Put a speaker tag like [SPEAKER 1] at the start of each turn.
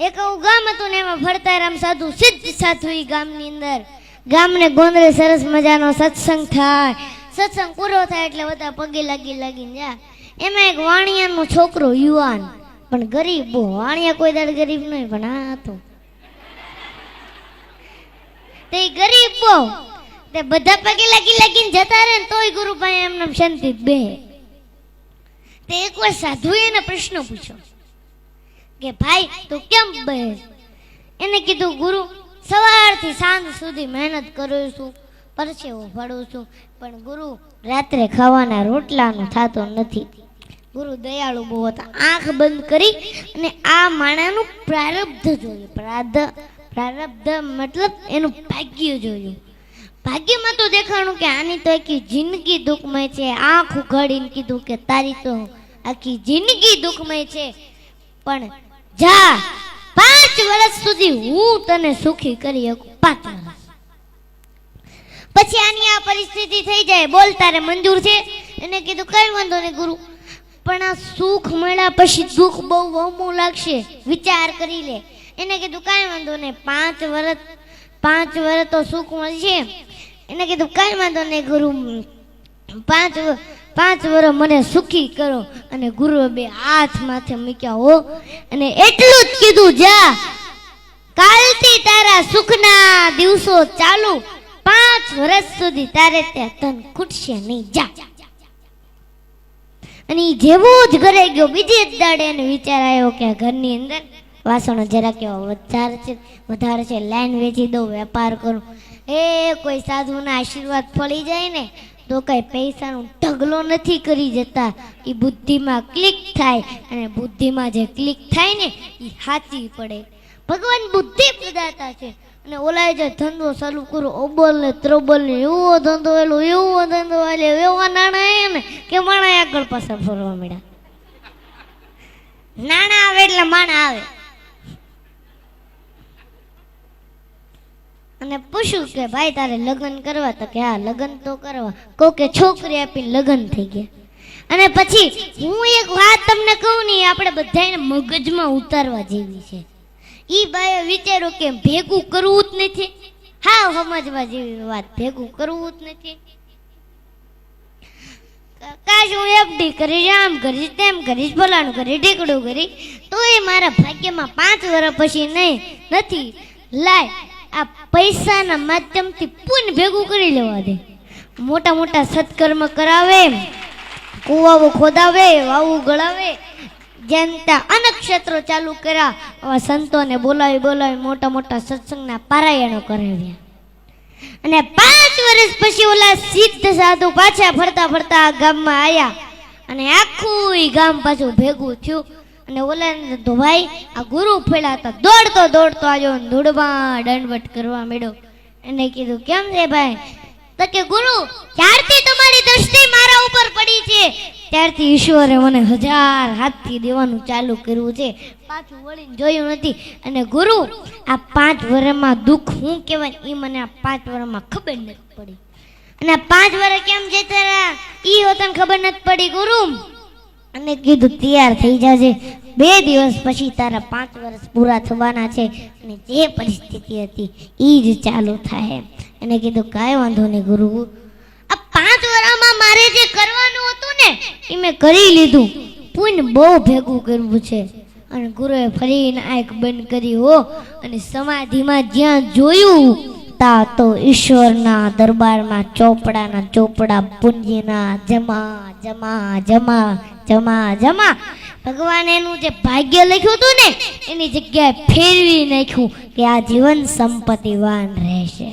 [SPEAKER 1] એક આવું ગામ હતું ને એમાં ભરતારામ સાધુ સિદ્ધ સાધુ ઈ ગામની અંદર ગામને ગોંદરે સરસ મજાનો સત્સંગ થાય. સત્સંગ પૂરો થાય એટલે બધા પગે લાગીને જા. એમાં એક વાણિયાનો છોકરો યુવાન પણ ગરીબ, બહુ વાણિયા કોઈ દાડ ગરીબ નહીં પણ આ હતો તે ગરીબ બહુ. તે બધા પગે લાગીને જતા રહે ને તોય ગુરુભાઈ એમને શાંતિ બે. તે એકવાર સાધુએ એને પ્રશ્ન પૂછ્યો કે ભાઈ તું કેમ બે? એને કીધું ગુરુ સવારથી સાંજ સુધી મહેનત કરું છું, પરસેવો ભળું છું, પણ ગુરુ રાત્રે ખાવાના રોટલાનો થતો નથી. ગુરુ દયાળુ બહુ હતા. આંખ બંધ કરી અને આ માણાનું પ્રારબ્ધ જોયું. પ્રારબ્ધ મતલબ એનું ભાગ્ય જોયું. ભાગ્યમાં તો દેખાણું કે આની તો આખી જિંદગી દુઃખમય છે. આંખ ઉઘાડીને કીધું કે તારી તો આખી જિંદગી દુઃખમય છે, પણ જા 5 વર્ષ સુધી હું તને સુખી કરી શકું. 5 વર્ષ પછી આની આ પરિસ્થિતિ થઈ જાય. બોલ તારે મંજૂર છે? એને કીધું કઈ વાંધો નહીં ગુરુ, પણ આ સુખ મળ્યા પછી દુઃખ બહુ વહમું લાગશે, વિચાર કરી લે. એને કીધું કાંઈ વાંધો નહીં, 5 વર્ષ તો સુખ મળશે. એને કીધું કાંઈ વાંધો નહીં ગુરુ, 5 વર્ષ મને સુખી કરો. અને ગુરુએ 2 હાથ માથે મૂક્યા હો અને એટલું જ કીધું જા કાલથી તારા સુખના દિવસો ચાલુ, 5 વર્ષ સુધી તારે ત્યાં તન ખૂટશે નહીં, જા. અને જેવો જ ઘરે ગયો બીજે જ દાડે એને વિચાર આવ્યો કે આ ઘરની અંદર વાસણો જરા કેવા વધારે છે, લાઈન વેચી દઉં, વેપાર કરું. કોઈ સાધુના આશીર્વાદ ફળી જાય ને તો કઈ પૈસાનો ઢગલો નથી કરી જતા. એ બુદ્ધિમાં ક્લિક થાય અને બુદ્ધિમાં જે ક્લિક થાય ને એ સાચી પડે. ભગવાન બુદ્ધિ પ્રદાતા છે. અને ઓલાએ જે ધંધો ચાલુ કરો ઓબલ ને ત્રોબલ ને એવો ધંધો એવા નાણાં ને કે માણા આગળ પાછળ ફરવા મળ્યા. નાણાં આવે એટલે માણા આવે. અને પૂછ્યું કે ભાઈ તારે લગ્ન કરવા? તો કે હા લગ્ન તો કરવા. કહું કે છોકરી આપીને લગ્ન થઈ ગયા. અને પછી હું એક વાત તમને કહું ને, આપણે બધાને મગજમાં ઉતારવા જેવી છે. ઈ બાએ વિચાર્યું કે ભેગું કરવું જ નથી. હા સમજવા જેવી વાત, ભેગું કરવું જ નથી. કાશ હું એફડી કરીશ, આમ કરીશ, તેમ કરીશ, ફલાણું કરીશ, ઢીકડું કરીશ, તો એ મારા ભાગ્યમાં 5 વર્ષ પછી નથી. લાય આ પૈસાના માધ્યમથી પુણ્ય ભેગું કરી લેવા દે. મોટા મોટા સત્કર્મ કરાવે, કુવાઓ ખોદાવે, વાવું ગળાવે, જનતા અનક્ષત્રો ચાલુ કર્યા. આવા સંતોને બોલાવી મોટા મોટા સત્સંગના પારાયણો કરાવ્યા. અને 5 વર્ષ પછી ઓલા સિદ્ધ સાધુ પાછા ફરતા ગામમાં આવ્યા. અને આખું ગામ પાછું ભેગું થયું. અને ઓલા તો ભાઈ આ ગુરુ ફેલા હતા, દોડતો આવ્યો, ધૂળમાં દંડવટ કરવા માંડ્યો. એને કીધું કેમ છે ભાઈ? તો કે ગુરુ જ્યારથી તમારી દ્રષ્ટિ મારા ઉપર પડી છે ત્યારથી ઈશ્વરે મને 1000 હાથથી દેવાનું ચાલુ કર્યું છે, પાછું વળીને જોયું નથી. અને ગુરુ આ 5 વર્ષમાં દુઃખ શું કહેવાય એ મને આ 5 વર્ષમાં ખબર નથી પડી. અને 5 વર્ષ કેમ જતા રહ્યા એ હોતને ખબર નથી પડી ગુરુ. અને કીધું તૈયાર થઈ જાજે, 2 દિવસ પછી તારા 5 વર્ષ પૂરા થવાના છે અને જે પરિસ્થિતિ હતી એ જ ચાલુ થાય. એને કીધું કાંઈ વાંધો નહીં ગુરુ, આ 5 વર્ષમાં મારે જે કરવાનું હતું ને એ મેં કરી લીધું. પુણ્ય બહુ ભેગું કરવું છે. અને ગુરુએ ફરીને આંખ બંધ કરી હો અને સમાધિમાં જ્યાં જોયું તા તો ઈશ્વરના દરબારમાં ચોપડા પુંજીના જમા. ભગવાન એનું જે ભાગ્ય લખ્યું હતું ને એની જગ્યાએ ફેરવી નાખ્યું કે આ જીવન સંપત્તિવાન રહેશે.